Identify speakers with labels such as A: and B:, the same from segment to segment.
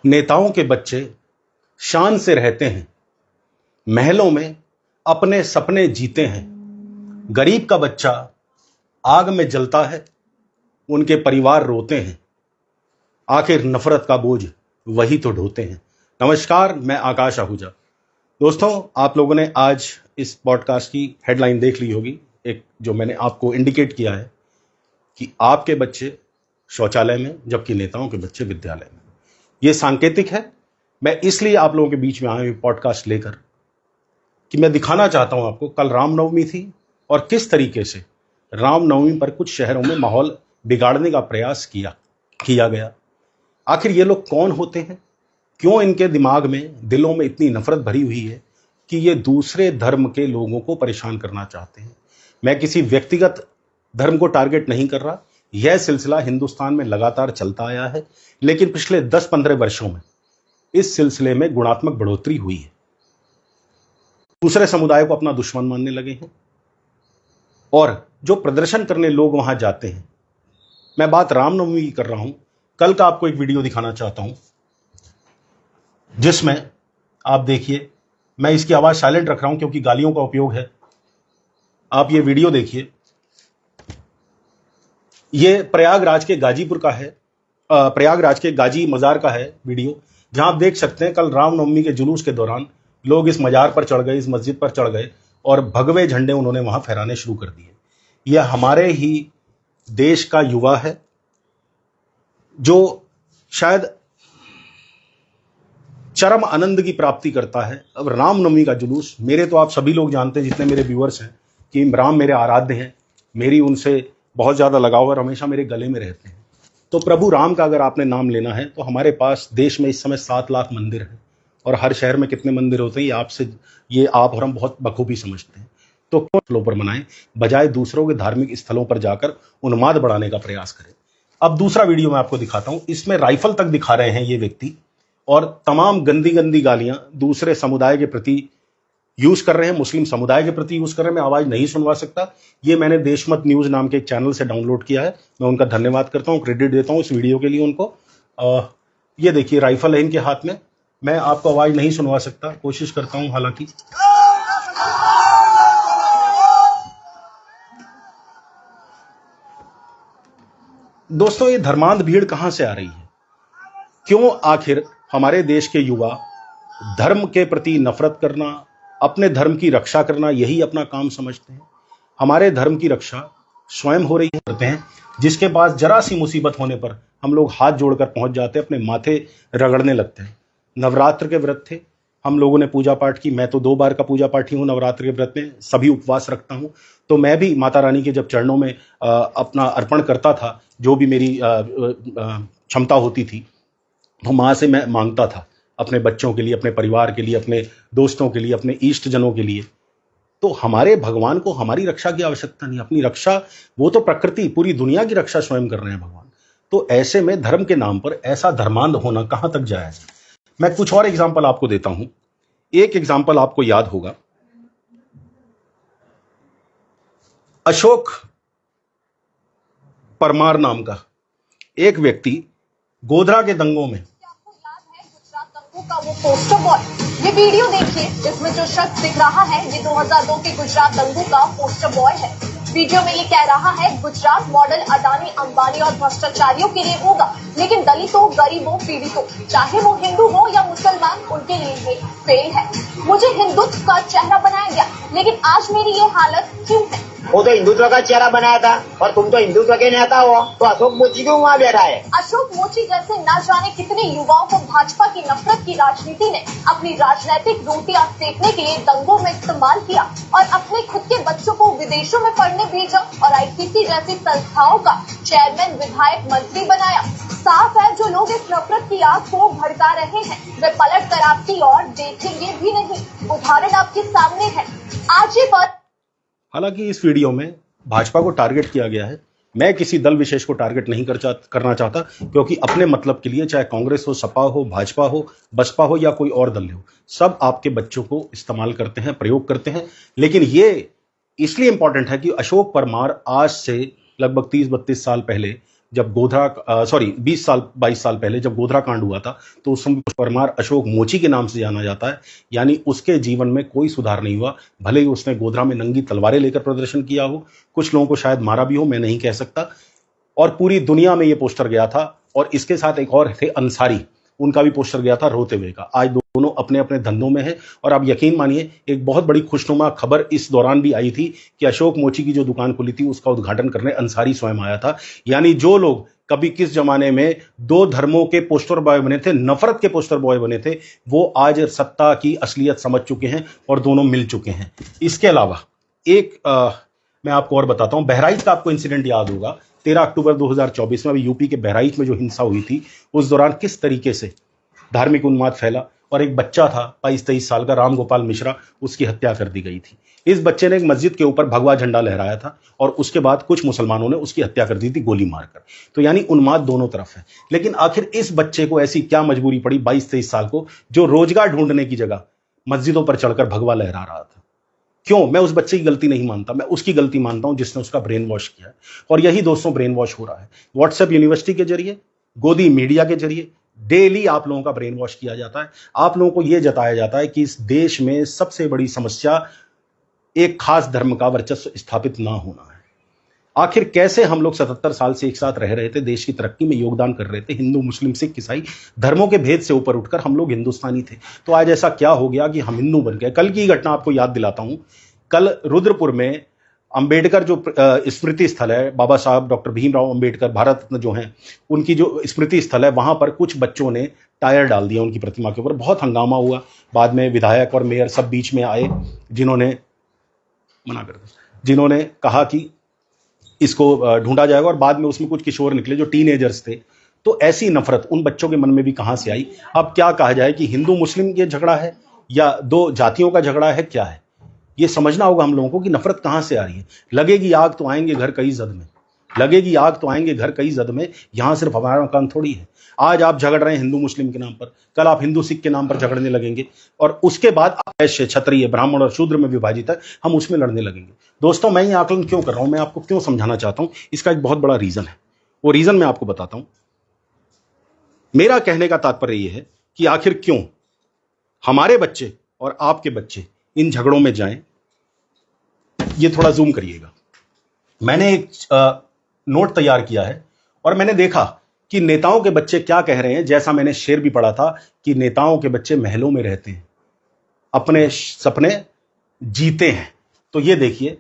A: नेताओं के बच्चे शान से रहते हैं, महलों में अपने सपने जीते हैं। गरीब का बच्चा आग में जलता है, उनके परिवार रोते हैं। आखिर नफरत का बोझ वही तो ढोते हैं। नमस्कार, मैं आकाश आहूजा। दोस्तों, आप लोगों ने आज इस पॉडकास्ट की हेडलाइन देख ली होगी, एक जो मैंने आपको इंडिकेट किया है कि आपके बच्चे शौचालय में जबकि नेताओं के बच्चे विद्यालय में। यह सांकेतिक है। मैं इसलिए आप लोगों के बीच में आया हूं पॉडकास्ट लेकर कि मैं दिखाना चाहता हूं आपको, कल रामनवमी थी और किस तरीके से रामनवमी पर कुछ शहरों में माहौल बिगाड़ने का प्रयास किया गया। आखिर ये लोग कौन होते हैं? क्यों इनके दिमाग में, दिलों में इतनी नफरत भरी हुई है कि ये दूसरे धर्म के लोगों को परेशान करना चाहते हैं? मैं किसी व्यक्तिगत धर्म को टारगेट नहीं कर रहा। यह सिलसिला हिंदुस्तान में लगातार चलता आया है, लेकिन पिछले 10-15 वर्षों में इस सिलसिले में गुणात्मक बढ़ोतरी हुई है। दूसरे समुदाय को अपना दुश्मन मानने लगे हैं और जो प्रदर्शन करने लोग वहां जाते हैं, मैं बात रामनवमी की कर रहा हूं। कल का आपको एक वीडियो दिखाना चाहता हूं जिसमें आप देखिए, मैं इसकी आवाज साइलेंट रख रहा हूं क्योंकि गालियों का उपयोग है। आप ये वीडियो देखिए। ये प्रयागराज के गाजीपुर का है, प्रयागराज के गाजी मजार का है वीडियो, जहां आप देख सकते हैं कल रामनवमी के जुलूस के दौरान लोग इस मजार पर चढ़ गए, इस मस्जिद पर चढ़ गए और भगवे झंडे उन्होंने वहां फहराने शुरू कर दिए। यह हमारे ही देश का युवा है जो शायद चरम आनंद की प्राप्ति करता है। अब रामनवमी का जुलूस, मेरे तो आप सभी लोग जानते हैं जितने मेरे व्यूअर्स हैं कि राम मेरे आराध्य हैं, मेरी उनसे बहुत ज़्यादा लगाव और हमेशा मेरे गले में रहते हैं। तो प्रभु राम का अगर आपने नाम लेना है तो हमारे पास देश में इस समय 7 लाख मंदिर हैं और हर शहर में कितने मंदिर होते हैं ये आप और हम बहुत बखूबी समझते हैं। तो क्यों स्थलों पर मनाएं बजाय दूसरों के धार्मिक स्थलों पर जाकर उन्माद बढ़ाने का प्रयास करें। अब दूसरा वीडियो मैं आपको दिखाता हूं। इसमें राइफल तक दिखा रहे हैं ये व्यक्ति और तमाम गंदी गंदी गालियां दूसरे समुदाय के प्रति यूज कर रहे हैं, मुस्लिम समुदाय के प्रति यूज कर रहे हैं। मैं आवाज नहीं सुनवा सकता। ये मैंने देशमत न्यूज नाम के एक चैनल से डाउनलोड किया है। मैं उनका धन्यवाद करता हूं, क्रेडिट देता हूं इस वीडियो के लिए उनको। ये देखिए, राइफल है इनके हाथ में। मैं आपको आवाज नहीं सुनवा सकता, कोशिश करता हूं हालांकि। दोस्तों, ये धर्मांध भीड़ कहां से आ रही है? क्यों आखिर हमारे देश के युवा धर्म के प्रति नफरत करना, अपने धर्म की रक्षा करना यही अपना काम समझते हैं? हमारे धर्म की रक्षा स्वयं हो रही करते हैं, जिसके पास जरा सी मुसीबत होने पर हम लोग हाथ जोड़कर पहुंच जाते हैं, अपने माथे रगड़ने लगते हैं। नवरात्र के व्रत थे, हम लोगों ने पूजा पाठ की। मैं तो 2 बार का पूजा पाठी हूं नवरात्र के व्रत में, सभी उपवास रखता हूं। तो मैं भी माता रानी के जब चरणों में अपना अर्पण करता था, जो भी मेरी क्षमता होती थी, तो माँ से मैं मांगता था अपने बच्चों के लिए, अपने परिवार के लिए, अपने दोस्तों के लिए, अपने इष्ट जनों के लिए। तो हमारे भगवान को हमारी रक्षा की आवश्यकता नहीं। अपनी रक्षा, वो तो प्रकृति, पूरी दुनिया की रक्षा स्वयं कर रहे हैं भगवान। तो ऐसे में धर्म के नाम पर ऐसा धर्मांध होना कहां तक जायज है? मैं कुछ और एग्जाम्पल आपको देता हूं। एक एग्जाम्पल आपको याद होगा, अशोक परमार नाम का एक व्यक्ति गोधरा के दंगों में,
B: का वो पोस्टर बॉय, ये वीडियो देखिए। इसमें जो शख्स दिख रहा है ये 2002 के गुजरात दंगों का पोस्टर बॉय है। वीडियो में ये कह रहा है गुजरात मॉडल अडानी, अंबानी और भ्रष्टाचारियों के लिए होगा, लेकिन दलितों, गरीबों, पीड़ितों, चाहे वो हिंदू हो या मुसलमान, उनके लिए ये फेल है। मुझे हिंदुत्व का चेहरा बनाया गया, लेकिन आज मेरी ये हालत क्यों है?
C: वो तो हिंदुत्व का चेहरा बनाया था और तुम तो हिंदुत्व के नेता हो, तो अशोक मोची क्यों वहाँ बैठा है?
B: अशोक मोची जैसे न जाने कितने युवाओं को भाजपा की नफरत की राजनीति ने अपनी राजनीतिक रोटियां सेकने के लिए दंगों में इस्तेमाल किया और अपने खुद के बच्चों को विदेशों में पढ़ने भेजा और आईसीसी जैसी संस्थाओं का चेयरमैन, विधायक, मंत्री बनाया। साफ है, जो लोग इस नफरत की आग को भड़का रहे हैं वे पलट कर आपकी ओर देखेंगे भी नहीं। उदाहरण आपके सामने है। आज ये बात,
A: हालांकि इस वीडियो में भाजपा को टारगेट किया गया है। मैं किसी दल विशेष को टारगेट नहीं करना चाहता, क्योंकि अपने मतलब के लिए, चाहे कांग्रेस हो, सपा हो, भाजपा हो, बसपा हो या कोई और दल हो, सब आपके बच्चों को इस्तेमाल करते हैं, प्रयोग करते हैं। लेकिन ये इसलिए इंपॉर्टेंट है कि अशोक परमार आज से लगभग 30-32 साल पहले जब गोधरा 22 साल पहले जब गोधरा कांड हुआ था, तो उस समय परमार अशोक मोची के नाम से जाना जाता है। यानी उसके जीवन में कोई सुधार नहीं हुआ, भले ही उसने गोधरा में नंगी तलवारें लेकर प्रदर्शन किया हो, कुछ लोगों को शायद मारा भी हो, मैं नहीं कह सकता, और पूरी दुनिया में ये पोस्टर गया था। और इसके साथ एक और थे अंसारी, उनका भी पोस्टर गया था रोते हुए का। आज दोनों अपने अपने धंधों में हैं। और आप यकीन मानिए, एक बहुत बड़ी खुशनुमा खबर इस दौरान भी आई थी कि अशोक मोची की जो दुकान खुली थी उसका उद्घाटन करने अंसारी स्वयं आया था। यानी जो लोग कभी किस जमाने में दो धर्मों के पोस्टर बॉय बने थे, नफरत के पोस्टर बॉय बने थे, वो आज सत्ता की असलियत समझ चुके हैं और दोनों मिल चुके हैं। इसके अलावा एक मैं आपको और बताता हूं, बहराइच का आपको इंसिडेंट याद होगा, 13 अक्टूबर 2024 में अभी यूपी के बहराइच में जो हिंसा हुई थी, उस दौरान किस तरीके से धार्मिक उन्माद फैला और एक बच्चा था 22-23 साल का, राम गोपाल मिश्रा, उसकी हत्या कर दी गई थी। इस बच्चे ने एक मस्जिद के ऊपर भगवा झंडा लहराया था और उसके बाद कुछ मुसलमानों ने उसकी हत्या कर दी थी गोली मारकर। तो यानी उन्माद दोनों तरफ है। लेकिन आखिर इस बच्चे को ऐसी क्या मजबूरी पड़ी 22-23 साल को, जो रोजगार ढूंढने की जगह मस्जिदों पर चढ़कर भगवा लहरा रहा था? क्यों? मैं उस बच्चे की गलती नहीं मानता, मैं उसकी गलती मानता हूं जिसने उसका ब्रेन वॉश किया है। और यही दोस्तों ब्रेन वॉश हो रहा है। व्हाट्सएप यूनिवर्सिटी के जरिए, गोदी मीडिया के जरिए डेली आप लोगों का ब्रेन वॉश किया जाता है। आप लोगों को यह जताया जाता है कि इस देश में सबसे बड़ी समस्या एक खास धर्म का वर्चस्व स्थापित ना होना है। आखिर कैसे हम लोग 77 साल से एक साथ रह रहे थे, देश की तरक्की में योगदान कर रहे थे, हिंदू मुस्लिम सिख ईसाई धर्मों के भेद से ऊपर उठकर हम लोग हिंदुस्तानी थे। तो आज ऐसा क्या हो गया कि हम हिंदू बन गए? कल की घटना आपको याद दिलाता हूं। कल रुद्रपुर में अंबेडकर जो स्मृति स्थल है, बाबा साहब डॉक्टर भीमराव अंबेडकर भारत रत्न जो हैं, उनकी जो स्मृति स्थल है, वहां पर कुछ बच्चों ने टायर डाल दिया उनकी प्रतिमा के ऊपर। बहुत हंगामा हुआ। बाद में विधायक और मेयर सब बीच में आए, जिन्होंने कहा कि इसको ढूंढा जाएगा, और बाद में उसमें कुछ किशोर निकले जो टीनेजर्स थे। तो ऐसी नफरत उन बच्चों के मन में भी कहां से आई? अब क्या कहा जाए कि हिंदू मुस्लिम ये झगड़ा है या दो जातियों का झगड़ा है, क्या है? ये समझना होगा हम लोगों को कि नफरत कहां से आ रही है। लगेगी आग तो आएंगे घर कई जद में, लगेगी आग तो आएंगे घर कई जद में। यहां सिर्फ हमारा मकान थोड़ी है। आज आप झगड़ रहे हैं हिंदू मुस्लिम के नाम पर, कल आप हिंदू सिख के नाम पर झगड़ने लगेंगे, और उसके बाद वैश्य क्षत्रिय ब्राह्मण और शूद्र में विभाजित है, हम उसमें लड़ने लगेंगे। दोस्तों, मैं ये आकलन क्यों कर रहा हूं, मैं आपको क्यों समझाना चाहता हूं, इसका एक बहुत बड़ा रीजन है। वो रीजन मैं आपको बताता हूं। मेरा कहने का तात्पर्य यह है कि आखिर क्यों हमारे बच्चे और आपके बच्चे इन झगड़ों में जाएं। ये थोड़ा जूम करिएगा। मैंने एक नोट तैयार किया है और मैंने देखा कि नेताओं के बच्चे क्या कह रहे हैं। जैसा मैंने शेर भी पढ़ा था कि नेताओं के बच्चे महलों में रहते हैं, अपने सपने जीते हैं। तो ये देखिए,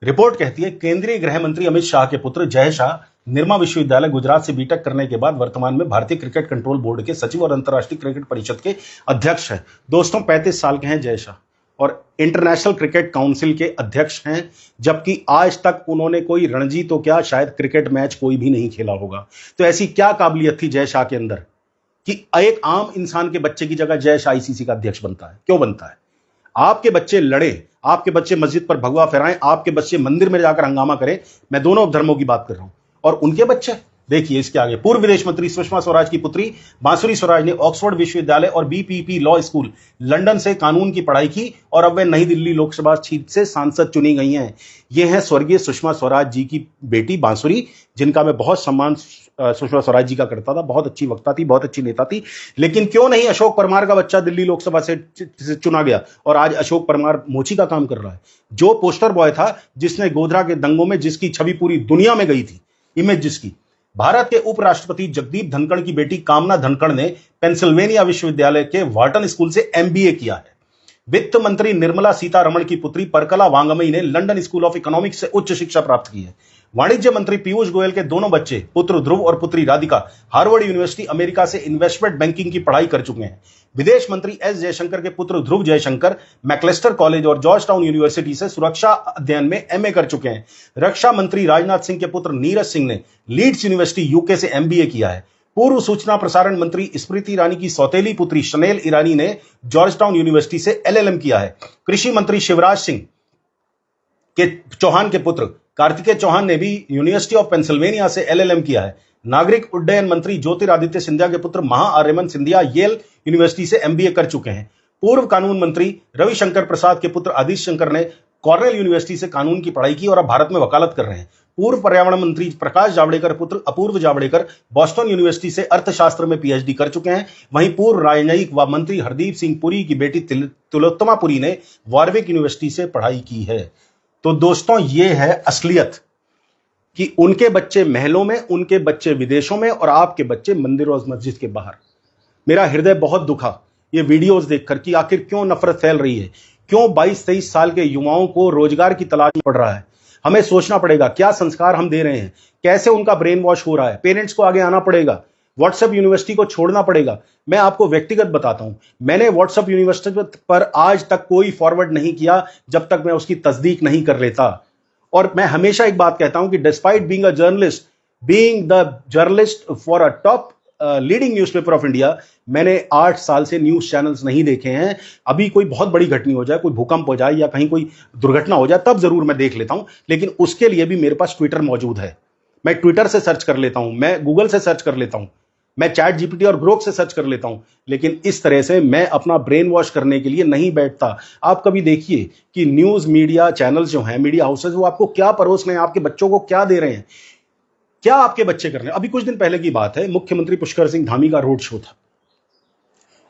A: रिपोर्ट कहती है, केंद्रीय गृह मंत्री अमित शाह के पुत्र जय शाह निरमा विश्वविद्यालय गुजरात से बीटेक करने के बाद वर्तमान में भारतीय क्रिकेट कंट्रोल बोर्ड के सचिव और अंतर्राष्ट्रीय क्रिकेट परिषद के अध्यक्ष हैं। दोस्तों, 35 साल के हैं जय शाह और इंटरनेशनल क्रिकेट काउंसिल के अध्यक्ष हैं, जबकि आज तक उन्होंने कोई रणजी तो क्या, शायद क्रिकेट मैच कोई भी नहीं खेला होगा। तो ऐसी क्या काबिलियत थी जय शाह के अंदर कि एक आम इंसान के बच्चे की जगह जय शाह आईसीसी का अध्यक्ष बनता है? क्यों बनता है? आपके बच्चे लड़े, आपके बच्चे मस्जिद पर भगवा फहराएं, आपके बच्चे मंदिर में जाकर हंगामा करें, मैं दोनों धर्मों की बात कर रहा हूं, और उनके बच्चे देखिए इसके आगे। पूर्व विदेश मंत्री सुषमा स्वराज की पुत्री बांसुरी स्वराज ने ऑक्सफोर्ड विश्वविद्यालय और बीपीपी लॉ स्कूल लंदन से कानून की पढ़ाई की और अब वे नई दिल्ली लोकसभा सीट से सांसद चुनी गई हैं। ये हैं स्वर्गीय सुषमा स्वराज जी की बेटी बांसुरी, जिनका मैं बहुत सम्मान सुषमा स्वराज जी का करता था। बहुत अच्छी वक्ता थी, बहुत अच्छी नेता थी। लेकिन क्यों नहीं अशोक परमार का बच्चा दिल्ली लोकसभा से चुना गया और आज अशोक परमार मोची का काम कर रहा है, जो पोस्टर बॉय था, जिसने गोधरा के दंगों में जिसकी छवि पूरी दुनिया में गई थी, इमेज जिसकी। भारत के उपराष्ट्रपति जगदीप धनखड़ की बेटी कामना धनखड़ ने पेंसिल्वेनिया विश्वविद्यालय के वार्टन स्कूल से एमबीए किया है। वित्त मंत्री निर्मला सीतारमण की पुत्री परकला वांगमई ने लंदन स्कूल ऑफ इकोनॉमिक्स से उच्च शिक्षा प्राप्त की है। वाणिज्य मंत्री पीयूष गोयल के दोनों बच्चे, पुत्र ध्रुव और पुत्री राधिका, हार्वर्ड यूनिवर्सिटी अमेरिका से इन्वेस्टमेंट बैंकिंग की पढ़ाई कर चुके हैं। विदेश मंत्री एस जयशंकर के पुत्र ध्रुव जयशंकर मैक्लेस्टर कॉलेज और जॉर्ज टाउन यूनिवर्सिटी से सुरक्षा अध्ययन में एमए कर चुके हैं। रक्षा मंत्री राजनाथ सिंह के पुत्र नीरज सिंह ने लीड्स यूनिवर्सिटी यूके से एमबीए किया है। पूर्व सूचना प्रसारण मंत्री स्मृति ईरानी की सौतेली पुत्री शनेल ईरानी ने जॉर्ज टाउन यूनिवर्सिटी से एलएलएम किया है। कृषि मंत्री शिवराज सिंह के चौहान के पुत्र कार्तिकेय चौहान ने भी यूनिवर्सिटी ऑफ पेंसिल्वेनिया से एलएलएम किया है। नागरिक उड्डयन मंत्री ज्योतिरादित्य सिंधिया के पुत्र महाआर्यमन सिंधिया येल यूनिवर्सिटी से एमबीए कर चुके हैं। पूर्व कानून मंत्री रविशंकर प्रसाद के पुत्र आदित्य शंकर ने कॉर्नेल यूनिवर्सिटी से कानून की पढ़ाई की और अब भारत में वकालत कर रहे हैं। पूर्व पर्यावरण मंत्री प्रकाश जावड़ेकर पुत्र अपूर्व जावड़ेकर बॉस्टन यूनिवर्सिटी से अर्थशास्त्र में पीएचडी कर चुके हैं। वहीं पूर्व राजनयिक व मंत्री हरदीप सिंह पुरी की बेटी तिलोत्तमा पुरी ने वार्विक यूनिवर्सिटी से पढ़ाई की है। तो दोस्तों, ये है असलियत कि उनके बच्चे महलों में, उनके बच्चे विदेशों में और आपके बच्चे मंदिरों और मस्जिद के बाहर। मेरा हृदय बहुत दुखा ये वीडियोस देखकर कि आखिर क्यों नफरत फैल रही है, क्यों 22-23 साल के युवाओं को रोजगार की तलाश में पड़ रहा है। हमें सोचना पड़ेगा क्या संस्कार हम दे रहे हैं, कैसे उनका ब्रेन वॉश हो रहा है। पेरेंट्स को आगे आना पड़ेगा, व्हाट्सएप यूनिवर्सिटी को छोड़ना पड़ेगा। मैं आपको व्यक्तिगत बताता हूं, मैंने व्हाट्सएप यूनिवर्सिटी पर आज तक कोई फॉरवर्ड नहीं किया जब तक मैं उसकी तस्दीक नहीं कर लेता। और मैं हमेशा एक बात कहता हूं कि despite being the journalist for a top leading newspaper of India, मैंने 8 साल से न्यूज चैनल्स नहीं देखे हैं। अभी कोई बहुत बड़ी घटना हो जाए, कोई भूकंप हो जाए या कहीं कोई दुर्घटना हो जाए, तब जरूर मैं देख लेता हूं, लेकिन उसके लिए भी मेरे पास ट्विटर मौजूद है। मैं ट्विटर से सर्च कर लेता हूं, मैं गूगल से सर्च कर लेता हूं, मैं चैट जीपीटी और ग्रोक से सर्च कर लेता हूं, लेकिन इस तरह से मैं अपना ब्रेन वॉश करने के लिए नहीं बैठता। आप कभी देखिए कि न्यूज मीडिया चैनल्स जो हैं, मीडिया हाउसेज, वो आपको क्या परोस रहे हैं, आपके बच्चों को क्या दे रहे हैं, क्या आपके बच्चे कर रहे हैं। अभी कुछ दिन पहले की बात है, मुख्यमंत्री पुष्कर सिंह धामी का रोड शो था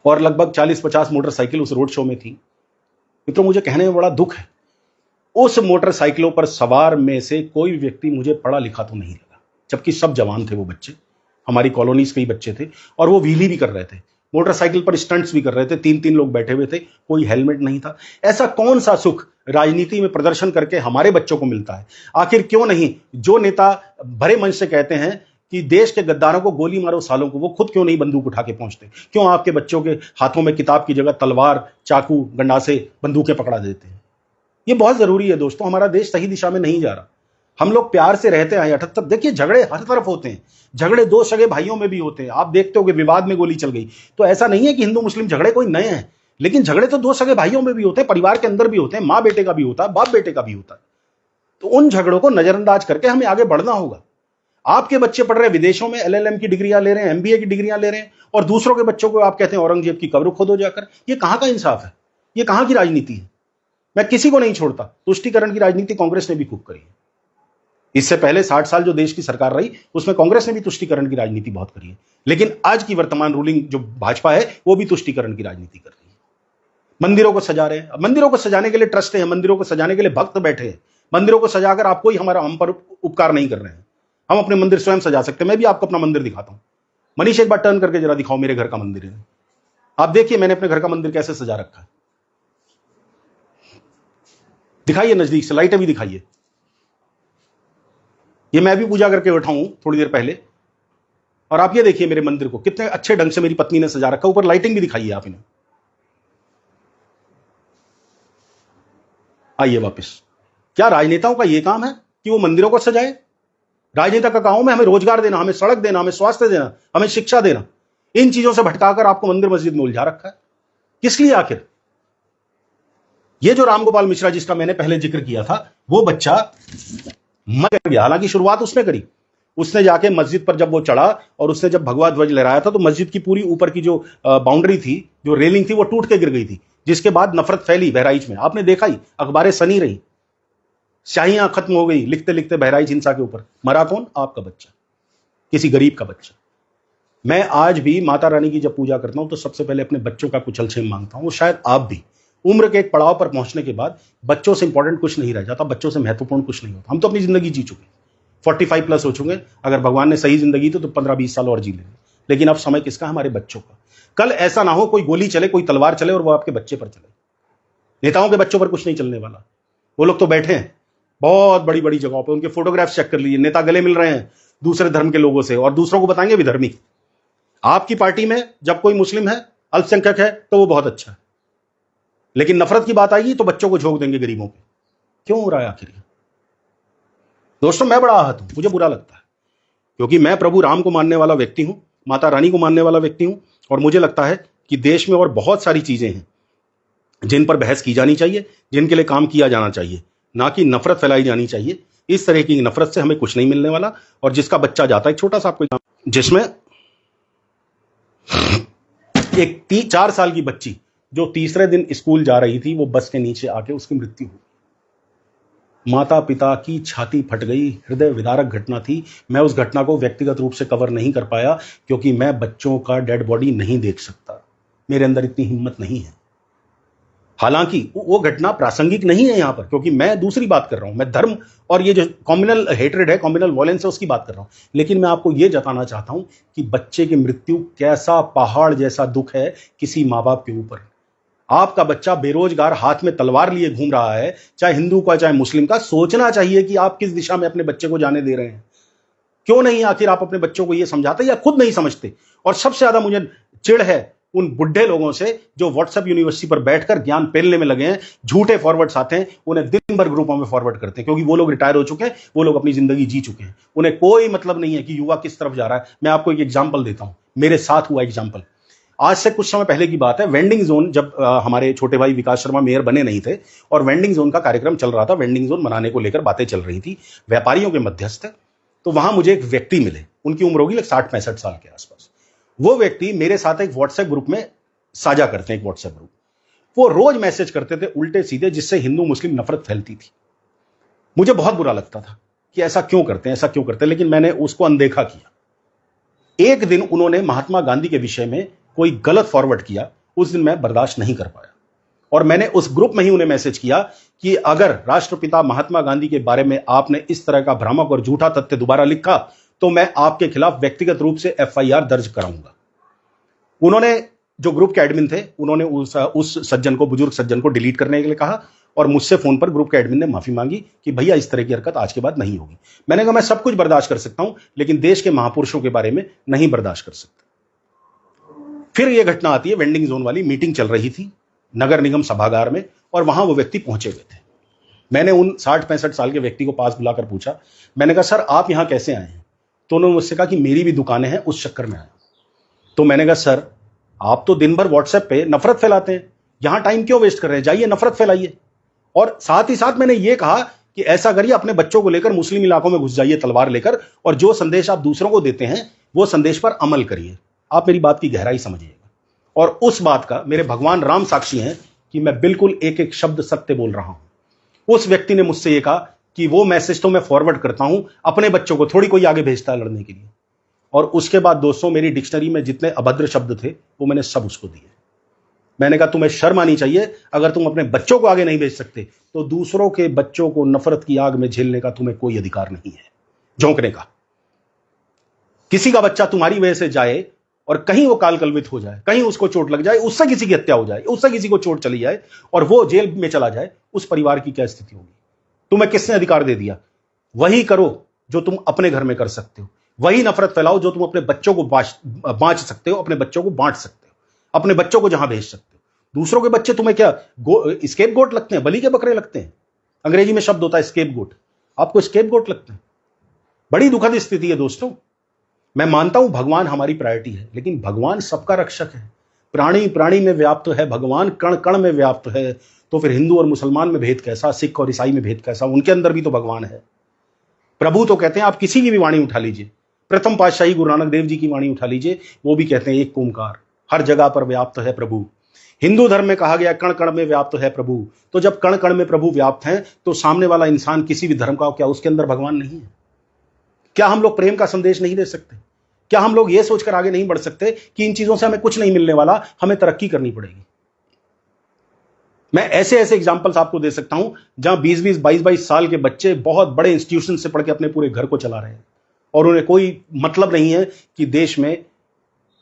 A: और लगभग 40-50 मोटरसाइकिल उस रोड शो में थी। तो मुझे कहने में बड़ा दुख है, उस मोटरसाइकिलों पर सवार में से कोई व्यक्ति मुझे पढ़ा लिखा तो नहीं लगा, जबकि सब जवान थे वो बच्चे, हमारी कॉलोनीज के ही बच्चे थे और वो व्हीली भी कर रहे थे, मोटरसाइकिल पर स्टंट्स भी कर रहे थे। 3-3 लोग बैठे हुए थे, कोई हेलमेट नहीं था। ऐसा कौन सा सुख राजनीति में प्रदर्शन करके हमारे बच्चों को मिलता है? आखिर क्यों नहीं जो नेता भरे मंच से कहते हैं कि देश के गद्दारों को गोली मारो सालों को, वो खुद क्यों नहीं बंदूक उठा के पहुंचते? क्यों आपके बच्चों के हाथों में किताब की जगह तलवार, चाकू, गंडासे, बंदूकें पकड़ा देते हैं? ये बहुत जरूरी है दोस्तों, हमारा देश सही दिशा में नहीं जा रहा। हम लोग प्यार से रहते हैं 78, देखिए झगड़े हर तरफ होते हैं, झगड़े 2 सगे भाइयों में भी होते हैं। आप देखते हो कि विवाद में गोली चल गई, तो ऐसा नहीं है कि हिंदू मुस्लिम झगड़े कोई नए हैं, लेकिन झगड़े तो 2 सगे भाइयों में भी होते हैं, परिवार के अंदर भी होते हैं, माँ बेटे का भी होता है, बाप बेटे का भी होता है। तो उन झगड़ों को नजरअंदाज करके हमें आगे बढ़ना होगा। आपके बच्चे पढ़ रहे विदेशों में, LLM की डिग्रियां ले रहे हैं, MBA की डिग्रियां ले रहे हैं, और दूसरों के बच्चों को आप कहते हैं औरंगजेब की कब्र खोदो जाकर। ये कहां का इंसाफ है? ये कहां की राजनीति है? मैं किसी को नहीं छोड़ता, तुष्टीकरण की राजनीति कांग्रेस ने भी खूब करी है। इससे पहले 60 साल जो देश की सरकार रही, उसमें कांग्रेस ने भी तुष्टीकरण की राजनीति बहुत करी है, लेकिन आज की वर्तमान रूलिंग जो भाजपा है, वो भी तुष्टीकरण की राजनीति कर रही है। मंदिरों को सजा रहे हैं, मंदिरों को सजाने के लिए ट्रस्ट है, मंदिरों को सजाने के लिए भक्त बैठे हैं, मंदिरों को सजाकर आप कोई हम पर उपकार नहीं कर रहे हैं। हम अपने मंदिर स्वयं सजा सकते हैं। मैं भी आपको अपना मंदिर दिखाता हूं। मनीष, एक बार टर्न करके जरा दिखाओ मेरे घर का मंदिर है। आप देखिए मैंने अपने घर का मंदिर कैसे सजा रखा है। दिखाइए नजदीक से, लाइटें भी दिखाइए। ये मैं भी पूजा करके बैठा हूं थोड़ी देर पहले, और आप ये देखिए मेरे मंदिर को कितने अच्छे ढंग से मेरी पत्नी ने सजा रखा। ऊपर लाइटिंग भी दिखाइए आप इन्हें। आइए वापस। क्या राजनेताओं का यह काम है कि वो मंदिरों को सजाए? राजनेता का काम है हमें रोजगार देना, हमें सड़क देना, हमें स्वास्थ्य देना, हमें शिक्षा देना। इन चीजों से भटकाकर आपको मंदिर मस्जिद में उलझा रखा है। किस लिए आखिर? ये जो रामगोपाल मिश्रा जिसका मैंने पहले जिक्र किया था, वो बच्चा मर गया। हालांकि शुरुआत उसने करी। उसने जाके मस्जिद पर जब वो चढ़ा और उसने जब भगवा ध्वज लहराया था, तो मस्जिद की पूरी ऊपर की जो बाउंड्री थी, जो रेलिंग थी, वो टूट के गिर गई थी, जिसके बाद नफरत फैली बहराइच में। आपने देखा ही, अखबारें सनी रही, शाहियां खत्म हो गई लिखते लिखते बहराइच हिंसा के ऊपर। मरा कौन? आपका बच्चा, किसी गरीब का बच्चा। मैं आज भी माता रानी की जब पूजा करता हूं तो सबसे पहले अपने बच्चों का कुशल क्षेम मांगता हूं। शायद आप भी। उम्र के एक पड़ाव पर पहुंचने के बाद बच्चों से इंपॉर्टेंट कुछ नहीं रह जाता, बच्चों से महत्वपूर्ण कुछ नहीं होता। हम तो अपनी जिंदगी जी चुके, 45 प्लस हो चुके। अगर भगवान ने सही जिंदगी तो 15-20 साल और जी लेंगे, लेकिन अब समय किसका? हमारे बच्चों का। कल ऐसा ना हो कोई गोली चले, कोई तलवार चले और वो आपके बच्चे पर चले। नेताओं के बच्चों पर कुछ नहीं चलने वाला। वो लोग तो बैठे हैं बहुत बड़ी बड़ी जगहों पर, उनके फोटोग्राफ चेक कर लीजिए। नेता गले मिल रहे हैं दूसरे धर्म के लोगों से और दूसरों को बताएंगे विधर्मी। आपकी पार्टी में जब कोई मुस्लिम है, अल्पसंख्यक है, तो वो बहुत अच्छा है, लेकिन नफरत की बात आएगी तो बच्चों को झोंक देंगे गरीबों पे। क्यों हो रहा है आखिर? दोस्तों, मैं बड़ा आहत हूं, मुझे बुरा लगता है, क्योंकि मैं प्रभु राम को मानने वाला व्यक्ति हूं, माता रानी को मानने वाला व्यक्ति हूं, और मुझे लगता है कि देश में और बहुत सारी चीजें हैं जिन पर बहस की जानी चाहिए, जिनके लिए काम किया जाना चाहिए, ना कि नफरत फैलाई जानी चाहिए। इस तरह की नफरत से हमें कुछ नहीं मिलने वाला। और जिसका बच्चा जाता है, छोटा सा आपको जिसमें एक 4 साल की बच्ची जो तीसरे दिन स्कूल जा रही थी, वो बस के नीचे आके उसकी मृत्यु हुई। माता पिता की छाती फट गई, हृदय विदारक घटना थी। मैं उस घटना को व्यक्तिगत रूप से कवर नहीं कर पाया क्योंकि मैं बच्चों का डेड बॉडी नहीं देख सकता, मेरे अंदर इतनी हिम्मत नहीं है। हालांकि वो घटना प्रासंगिक नहीं है यहां पर, क्योंकि मैं दूसरी बात कर रहा हूं, मैं धर्म और ये जो कम्युनल हेट्रेड है, कम्युनल वॉयलेंस है, उसकी बात कर रहा हूं। लेकिन मैं आपको ये जताना चाहता हूं कि बच्चे की मृत्यु कैसा पहाड़ जैसा दुख है किसी माँ बाप के ऊपर। आपका बच्चा बेरोजगार हाथ में तलवार लिए घूम रहा है, चाहे हिंदू का चाहे मुस्लिम का, सोचना चाहिए कि आप किस दिशा में अपने बच्चे को जाने दे रहे हैं। क्यों नहीं आखिर आप अपने बच्चों को यह समझाते या खुद नहीं समझते? और सबसे ज्यादा मुझे चिढ़ है उन बुढ़े लोगों से जो व्हाट्सएप यूनिवर्सिटी पर बैठकर ज्ञान पेलने में लगे हैं, झूठे फॉरवर्ड्स आते हैं, उन्हें दिन भर ग्रुपों में फॉरवर्ड करते हैं, क्योंकि वो लोग रिटायर हो चुके हैं, वो लोग अपनी जिंदगी जी चुके हैं, उन्हें कोई मतलब नहीं है कि युवा किस तरफ जा रहा है। मैं आपको एक एग्जाम्पल देता हूं, मेरे साथ हुआ एग्जाम्पल। आज से कुछ समय पहले की बात है, वेंडिंग जोन, जब हमारे छोटे भाई विकास शर्मा मेयर बने नहीं थे और वेंडिंग जोन का कार्यक्रम चल रहा था, वेंडिंग जोन बनाने को लेकर बातें चल रही थी व्यापारियों के मध्यस्थ, तो वहां मुझे एक व्यक्ति मिले, उनकी उम्र होगी 60-65 साल के आसपास। वो व्यक्ति मेरे साथ एक व्हाट्सएप ग्रुप में साझा करते हैं, एक व्हाट्सएप ग्रुप। वो रोज मैसेज करते थे उल्टे सीधे, जिससे हिंदू मुस्लिम नफरत फैलती थी। मुझे बहुत बुरा लगता था कि ऐसा क्यों करते हैं, ऐसा क्यों करते हैं, लेकिन मैंने उसको अनदेखा किया। एक दिन उन्होंने महात्मा गांधी के विषय में कोई गलत फॉरवर्ड किया, उस दिन मैं बर्दाश्त नहीं कर पाया और मैंने उस ग्रुप में ही उन्हें मैसेज किया कि अगर राष्ट्रपिता महात्मा गांधी के बारे में आपने इस तरह का भ्रामक और झूठा तथ्य दोबारा लिखा तो मैं आपके खिलाफ व्यक्तिगत रूप से FIR दर्ज कराऊंगा। उन्होंने, जो ग्रुप के एडमिन थे, उन्होंने उस सज्जन को, बुजुर्ग सज्जन को डिलीट करने के लिए कहा और मुझसे फोन पर ग्रुप के एडमिन ने माफी मांगी कि भैया इस तरह की हरकत आज के बाद नहीं होगी। मैंने कहा मैं सब कुछ बर्दाश्त कर सकता हूं, लेकिन देश के महापुरुषों के बारे में नहीं बर्दाश्त कर सकता। फिर यह घटना आती है, वेंडिंग जोन वाली मीटिंग चल रही थी नगर निगम सभागार में और वहां वो व्यक्ति पहुंचे हुए थे। मैंने उन 60-65 साल के व्यक्ति को पास बुलाकर पूछा, मैंने कहा सर आप यहां कैसे आए हैं? तो उन्होंने मुझसे कहा कि मेरी भी दुकानें हैं, उस चक्कर में आया। तो मैंने कहा सर आप तो दिन भर व्हाट्सएप पे नफरत फैलाते हैं, यहां टाइम क्यों वेस्ट कर रहे हैं, जाइए नफरत फैलाइए। और साथ ही साथ मैंने यह कहा कि ऐसा करिए, अपने बच्चों को लेकर मुस्लिम इलाकों में घुस जाइए तलवार लेकर, और जो संदेश आप दूसरों को देते हैं वो संदेश पर अमल करिए। आप मेरी बात की गहराई समझिएगा। और उस बात का मेरे भगवान राम साक्षी हैं कि मैं बिल्कुल एक एक शब्द सत्य बोल रहा हूं। उस व्यक्ति ने मुझसे यह कहा कि वो मैसेज तो मैं फॉरवर्ड करता हूं अपने बच्चों को, थोड़ी कोई आगे भेजता है लड़ने के लिए। और उसके बाद दोस्तों, मेरी डिक्शनरी में जितने अभद्र शब्द थे वो मैंने सब उसको दिए। मैंने कहा तुम्हें शर्म आनी चाहिए, अगर तुम अपने बच्चों को आगे नहीं भेज सकते तो दूसरों के बच्चों को नफरत की आग में झेलने का तुम्हें कोई अधिकार नहीं है, झोंकने का। किसी का बच्चा तुम्हारी वजह से जाए और कहीं वो काल कलवित हो जाए, कहीं उसको चोट लग जाए, उससे किसी की हत्या हो जाए, उससे किसी को चोट चली जाए और वो जेल में चला जाए, उस परिवार की क्या स्थिति होगी? तुम्हें किसने अधिकार दे दिया? वही करो जो तुम अपने घर में कर सकते हो, वही नफरत फैलाओ जो तुम अपने बच्चों को बांट सकते हो, अपने बच्चों को बांट सकते हो, अपने बच्चों को जहां भेज सकते हो। दूसरों के बच्चे तुम्हें क्या स्केप गोट लगते हैं, बलि के बकरे लगते हैं? अंग्रेजी में शब्द होता है स्केप गोट, आपको स्केप गोट लगते हैं। बड़ी दुखद स्थिति है दोस्तों। मैं मानता हूं भगवान हमारी प्रायोरिटी है, लेकिन भगवान सबका रक्षक है। प्राणी प्राणी में व्याप्त है भगवान, कण कण में व्याप्त है। तो फिर हिंदू और मुसलमान में भेद कैसा, सिख और ईसाई में भेद कैसा? उनके अंदर भी तो भगवान है। प्रभु तो कहते हैं, आप किसी की भी वाणी उठा लीजिए, प्रथम पातशाही गुरु नानक देव जी की वाणी उठा लीजिए, वो भी कहते हैं एक ओंकार, हर जगह पर व्याप्त है प्रभु। हिंदू धर्म में कहा गया कण कण में व्याप्त है प्रभु। तो जब कण कण में प्रभु व्याप्त हैं तो सामने वाला इंसान किसी भी धर्म का, क्या उसके अंदर भगवान नहीं है? क्या हम लोग प्रेम का संदेश नहीं दे सकते? क्या हम लोग यह सोचकर आगे नहीं बढ़ सकते कि इन चीजों से हमें कुछ नहीं मिलने वाला, हमें तरक्की करनी पड़ेगी? मैं ऐसे ऐसे एग्जाम्पल्स आपको दे सकता हूं जहां 20-20, 22-22 साल के बच्चे बहुत बड़े इंस्टीट्यूशन से पढ़ के अपने पूरे घर को चला रहे हैं और उन्हें कोई मतलब नहीं है कि देश में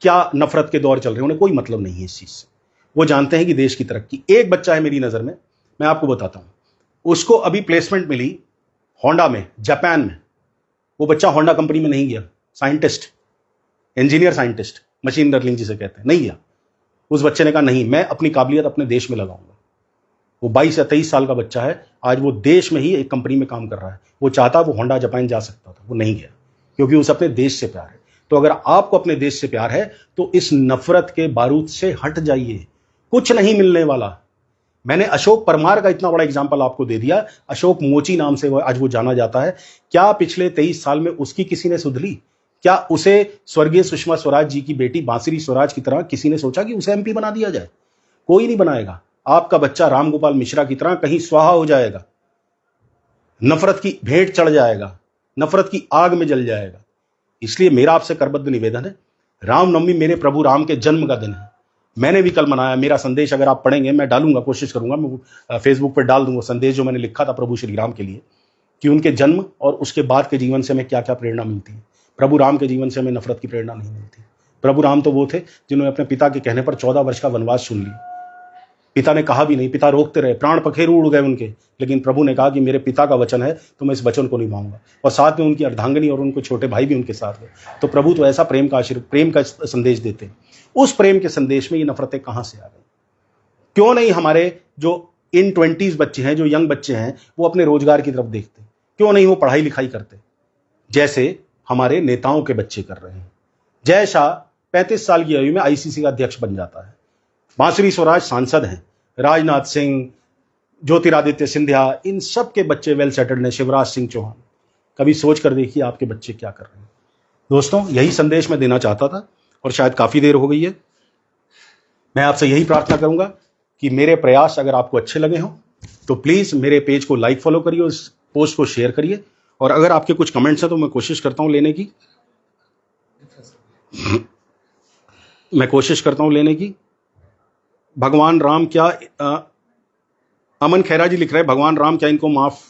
A: क्या नफरत के दौर चल रहे हैं, उन्हें कोई मतलब नहीं है इस चीज से। वो जानते हैं कि देश की तरक्की। एक बच्चा है मेरी नजर में, मैं आपको बताता हूं, उसको अभी प्लेसमेंट मिली होंडा में, जापान में। वो बच्चा होंडा कंपनी में नहीं गया, scientist, engineer scientist, machine learning जिसे कहते हैं, नहीं गया। उस बच्चे ने कहा नहीं, मैं अपनी काबिलियत अपने देश में लगाऊंगा। वो 22 या 23 साल का बच्चा है, आज वो देश में ही एक कंपनी में काम कर रहा है। वो चाहता वो होंडा जापान जा सकता था, वो नहीं गया क्योंकि उसे अपने देश से प्यार है। तो अगर आपको अपने देश से प्यार है तो इस नफरत के बारूद से हट जाइए, कुछ नहीं मिलने वाला। मैंने अशोक परमार का इतना बड़ा एग्जाम्पल आपको दे दिया। अशोक मोची नाम से आज वो जाना जाता है। क्या पिछले 23 साल में उसकी किसी ने सुध ली? क्या उसे स्वर्गीय सुषमा स्वराज जी की बेटी बांसुरी स्वराज की तरह किसी ने सोचा कि उसे MP बना दिया जाए? कोई नहीं बनाएगा। आपका बच्चा राम गोपाल मिश्रा की तरह कहीं स्वाहा हो जाएगा। नफरत की भेंट चढ़ जाएगा, नफरत की आग में जल जाएगा। इसलिए मेरा आपसे करबद्ध निवेदन है, रामनवमी मेरे प्रभु राम के जन्म का दिन है। मैंने भी कल मनाया। मेरा संदेश अगर आप पढ़ेंगे, मैं डालूंगा, कोशिश करूंगा, मैं फेसबुक पर डाल दूंगा संदेश जो मैंने लिखा था प्रभु श्री राम के लिए, कि उनके जन्म और उसके बाद के जीवन से हमें क्या क्या प्रेरणा मिलती है। प्रभु राम के जीवन से हमें नफरत की प्रेरणा नहीं मिलती। प्रभु राम तो वो थे जिन्होंने अपने पिता के कहने पर 14 वर्ष का वनवास चुन लिया। पिता ने कहा भी नहीं, पिता रोकते रहे, प्राण पखेरु उड़ गए उनके, लेकिन प्रभु ने कहा कि मेरे पिता का वचन है तो मैं इस वचन को निभाऊंगा। और साथ में उनकी अर्धांगिनी और उनको छोटे भाई भी उनके साथ गए। तो प्रभु तो ऐसा प्रेम का संदेश देते हैं। उस प्रेम के संदेश में ये नफरतें कहां से आ गई? क्यों नहीं हमारे जो इन 20s बच्चे हैं, जो यंग बच्चे हैं, वो अपने रोजगार की तरफ देखते? क्यों नहीं वो पढ़ाई लिखाई करते जैसे हमारे नेताओं के बच्चे कर रहे हैं? जय शाह 35 साल की आयु में आईसीसी का अध्यक्ष बन जाता है। बांसुरी स्वराज सांसद हैं। राजनाथ सिंह, ज्योतिरादित्य सिंधिया, इन सब के बच्चे वेल सेटल्ड हैं। शिवराज सिंह चौहान। कभी सोच कर देखिए आपके बच्चे क्या कर रहे हैं। दोस्तों, यही संदेश मैं देना चाहता था और शायद काफी देर हो गई है। मैं आपसे यही प्रार्थना करूंगा कि मेरे प्रयास अगर आपको अच्छे लगे हों तो प्लीज मेरे पेज को लाइक फॉलो करिए, उस पोस्ट को शेयर करिए, और अगर आपके कुछ कमेंट्स हैं तो मैं कोशिश करता हूं लेने की। भगवान राम क्या, अमन खैरा जी लिख रहे हैं, भगवान राम क्या इनको माफ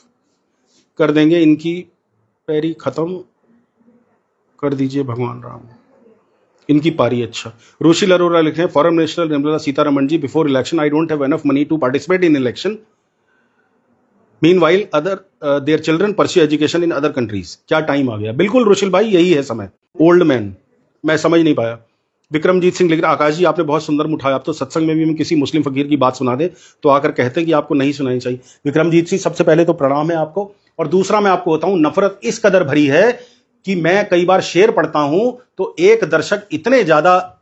A: कर देंगे? इनकी पैरी खत्म कर दीजिए भगवान राम, इनकी पारी। अच्छा, रुशिल अरोरा लिख रहे हैं, foreign minister Nirmala Sitharaman ji, before election I don't have enough money to participate in election, meanwhile other their children pursue education in other countries. क्या टाइम आ गया? बिल्कुल रुशिल भाई, यही है समय। ओल्ड मैन, मैं समझ नहीं पाया। विक्रमजीत सिंह लिख रहा, आकाश जी आपने बहुत सुंदर उठाया। आप तो सत्संग में भी हम किसी मुस्लिम फकीर की बात सुना दे तो आकर कहते हैं कि आपको नहीं सुनानी चाहिए। विक्रमजीत सिंह, सबसे पहले तो प्रणाम है आपको, और दूसरा मैं आपको बताऊं, नफरत इस कदर भरी है कि मैं कई बार शेर पढ़ता हूं तो एक दर्शक इतने ज्यादा,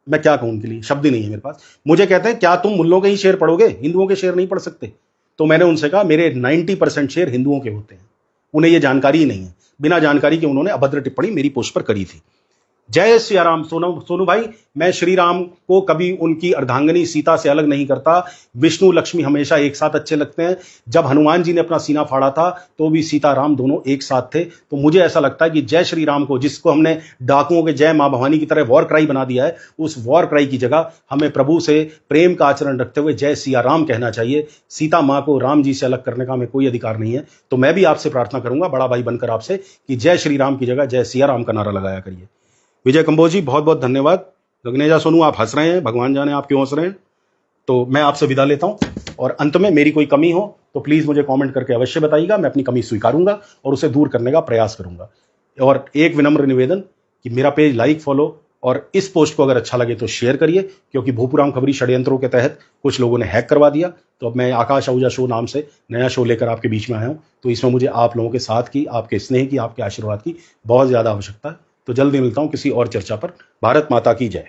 A: मैं क्या कहूं उनके लिए, शब्द ही नहीं है मेरे पास। मुझे कहते हैं क्या तुम मुल्लों के ही शेर पढ़ोगे, हिंदुओं के शेर नहीं पढ़ सकते? तो मैंने उनसे कहा मेरे 90% शेर हिंदुओं के होते हैं, उन्हें यह जानकारी ही नहीं है। बिना जानकारी के उन्होंने अभद्र टिप्पणी मेरी पोस्ट पर करी थी। जय सिया राम। सोनू भाई, मैं श्री राम को कभी उनकी अर्धांगिनी सीता से अलग नहीं करता। विष्णु लक्ष्मी हमेशा एक साथ अच्छे लगते हैं। जब हनुमान जी ने अपना सीना फाड़ा था तो भी सीता राम दोनों एक साथ थे। तो मुझे ऐसा लगता है कि जय श्री राम को, जिसको हमने डाकुओं के जय मां भवानी की तरह वॉर क्राई बना दिया है, उस वॉर क्राई की जगह हमें प्रभु से प्रेम का आचरण रखते हुए जय सिया राम कहना चाहिए। सीता मां को राम जी से अलग करने का हमें कोई अधिकार नहीं है। तो मैं भी आपसे प्रार्थना करूंगा, बड़ा भाई बनकर आपसे, कि जय श्री राम की जगह जय सिया राम का नारा लगाया करिए। विजय कंबोज जी, बहुत बहुत धन्यवाद। गगनेजा सोनू, आप हंस रहे हैं, भगवान जाने आप क्यों हंस रहे हैं। तो मैं आपसे विदा लेता हूं, और अंत में मेरी कोई कमी हो तो प्लीज मुझे कमेंट करके अवश्य बताइएगा। मैं अपनी कमी स्वीकारूंगा और उसे दूर करने का प्रयास करूंगा। और एक विनम्र निवेदन कि मेरा पेज लाइक, फॉलो, और इस पोस्ट को अगर अच्छा लगे तो शेयर करिए, क्योंकि भूपुराम खबरी षड्यंत्रों के तहत कुछ लोगों ने हैक करवा दिया। तो अब मैं आकाश आहूजा शो नाम से नया शो लेकर आपके बीच में आया हूं। तो इसमें मुझे आप लोगों के साथ की, आपके स्नेह की, आपके आशीर्वाद की बहुत ज्यादा आवश्यकता है। तो जल्दी मिलता हूं किसी और चर्चा पर। भारत माता की जय।